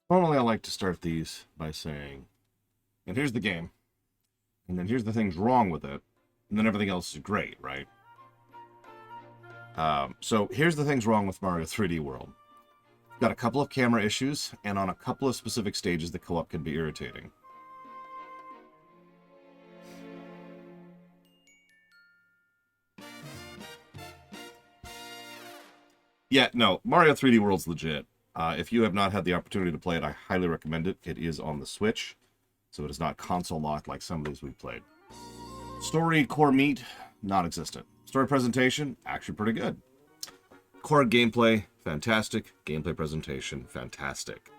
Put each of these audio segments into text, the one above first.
Normally, I like to start these by saying, and here's the game, and then here's the things wrong with it, and then everything else is great, right? So here's the things wrong with Mario 3D World. Got a couple of camera issues, and on a couple of specific stages, the co-op can be irritating. Yeah, no, Mario 3D World's legit. If you have not had the opportunity to play it, I highly recommend it. It is on the Switch, so it is not console locked like some of these we've played. Story core meat, non-existent. Story presentation, actually pretty good. Core gameplay, fantastic. Gameplay presentation, fantastic.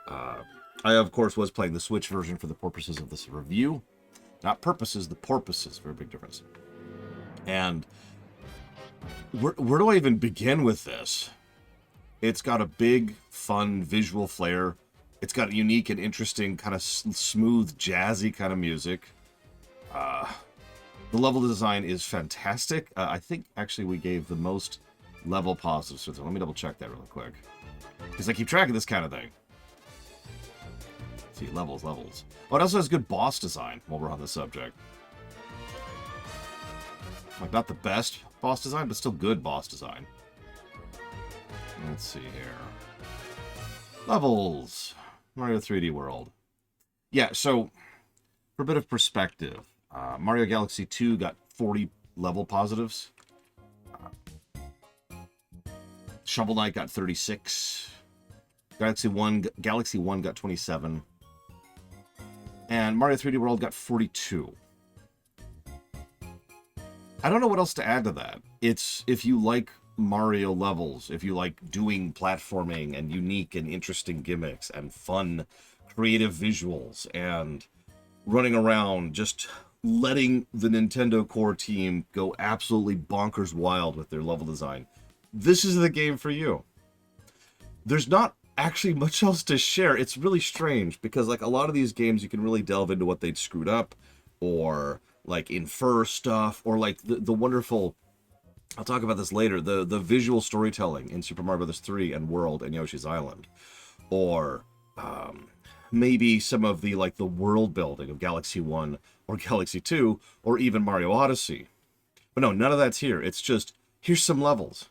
I, of course, was playing the Switch version for the purposes of this review. Not purposes, the porpoises. Very big difference. And where do I even begin with this? It's got a big, fun visual flair. It's got unique and interesting, kind of smooth, jazzy kind of music. The level design is fantastic. I think, actually, we gave the most level positives for this. Let me double check that really quick. Because I keep track of this kind of thing. Let's see, levels. Oh, it also has good boss design while we're on the subject. Like, not the best boss design, but still good boss design. Let's see here. Levels. Mario 3D World. Yeah, so, for a bit of perspective, Mario Galaxy 2 got 40 level positives. Shovel Knight got 36. Galaxy 1 got 27. And Mario 3D World got 42. I don't know what else to add to that. It's, if you like Mario levels, if you like doing platforming and unique and interesting gimmicks and fun, creative visuals and running around, just letting the Nintendo core team go absolutely bonkers wild with their level design, this is the game for you. There's not actually much else to share. It's really strange because, like, a lot of these games you can really delve into what they'd screwed up or like infer stuff, or like the wonderful, I'll talk about this later, the visual storytelling in Super Mario Bros. 3 and World and Yoshi's Island, or maybe some of the, like, the world building of Galaxy 1 or Galaxy 2 or even Mario Odyssey. But no, none of that's here. It's just, here's some levels.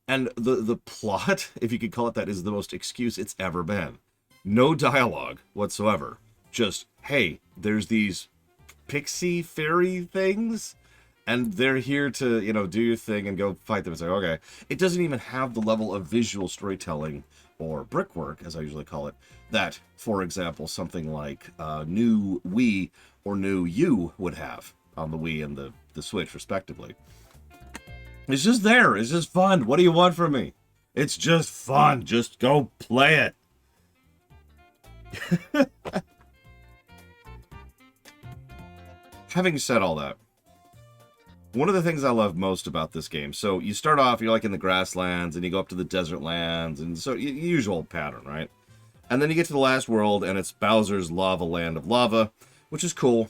And the plot, if you could call it that, is the most excuse it's ever been. No dialogue whatsoever. Just, hey, there's these pixie fairy things, and they're here to, you know, do your thing and go fight them. It's like, okay. It doesn't even have the level of visual storytelling, or brickwork, as I usually call it, that, for example, something like new Wii or new U would have on the Wii and the Switch, respectively. It's just there. It's just fun. What do you want from me? It's just fun. Just go play it. Having said all that, one of the things I love most about this game, so you start off, you're like in the grasslands, and you go up to the desert lands, and so usual pattern, right? And then you get to the last world, and it's Bowser's Lava Land of Lava, which is cool.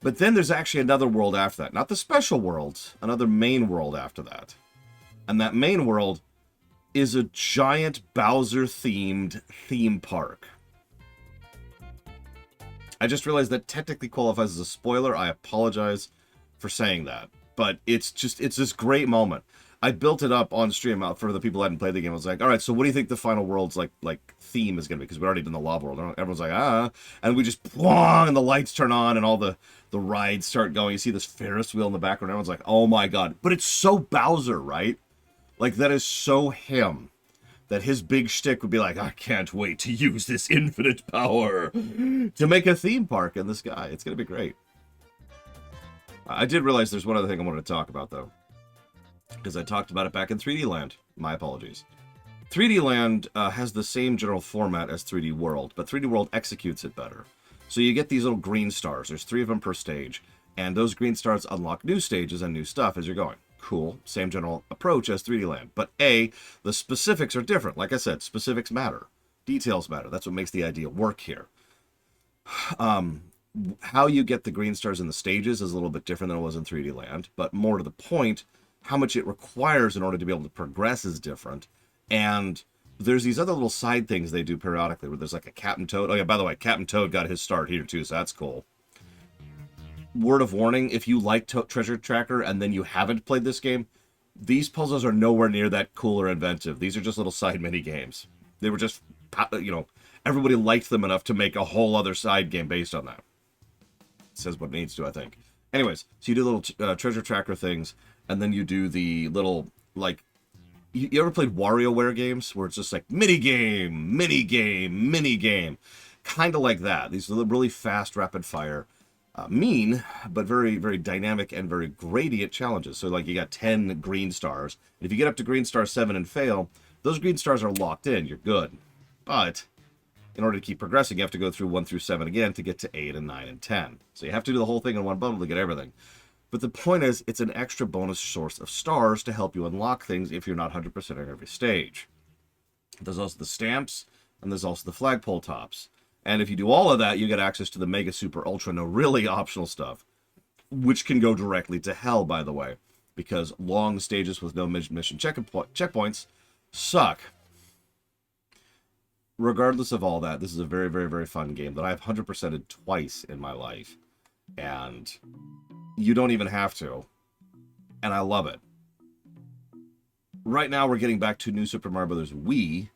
But then there's actually another world after that. Not the special worlds, another main world after that. And that main world is a giant Bowser-themed theme park. I just realized that technically qualifies as a spoiler. I apologize for saying that. But it's this great moment. I built it up on stream out for the people who hadn't played the game. I was like, all right, so what do you think the final world's like theme is going to be? Because we're already in the lava world. Everyone's like, ah. And we just, plong, and the lights turn on, and all the rides start going. You see this Ferris wheel in the background. Everyone's like, oh my god. But it's so Bowser, right? Like, that is so him. That his big shtick would be like, I can't wait to use this infinite power to make a theme park in the sky. It's going to be great. I did realize there's one other thing I wanted to talk about, though. Because I talked about it back in 3D Land. My apologies. 3D Land has the same general format as 3D World, but 3D World executes it better. So you get these little green stars. There's 3 of them per stage. And those green stars unlock new stages and new stuff as you're going. Cool. Same general approach as 3D Land. But A, the specifics are different. Like I said, specifics matter. Details matter. That's what makes the idea work here. How you get the green stars in the stages is a little bit different than it was in 3D Land. But more to the point, how much it requires in order to be able to progress is different. And there's these other little side things they do periodically where there's like a Captain Toad. Oh yeah, by the way, Captain Toad got his start here too, so that's cool. Word of warning, if you like Treasure Tracker and then you haven't played this game, these puzzles are nowhere near that cool or inventive. These are just little side mini games. They were just, you know, everybody liked them enough to make a whole other side game based on that. It says what it needs to, I think. Anyways, so you do little Treasure Tracker things, and then you do the little, like, you ever played WarioWare games where it's just like mini game, mini game, mini game? Kind of like that. These are really fast, rapid fire, mean, but very, very dynamic and very gradient challenges. So like you got 10 green stars. And if you get up to green star 7 and fail, those green stars are locked in. You're good. But in order to keep progressing, you have to go through 1 through 7 again to get to 8 and 9 and 10. So you have to do the whole thing in one bundle to get everything. But the point is, it's an extra bonus source of stars to help you unlock things if you're not 100% on every stage. There's also the stamps, and there's also the flagpole tops. And if you do all of that, you get access to the Mega Super Ultra, no really optional stuff, which can go directly to hell, by the way, because long stages with no mission checkpoints suck. Regardless of all that, this is a very, very, very fun game that I've 100%ed twice in my life. And you don't even have to. And I love it. Right now, we're getting back to New Super Mario Bros. Wii.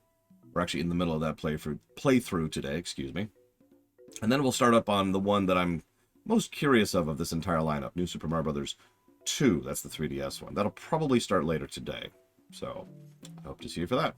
We're actually in the middle of that playthrough today, excuse me. And then we'll start up on the one that I'm most curious of this entire lineup, New Super Mario Bros. 2. That's the 3DS one. That'll probably start later today. So, I hope to see you for that.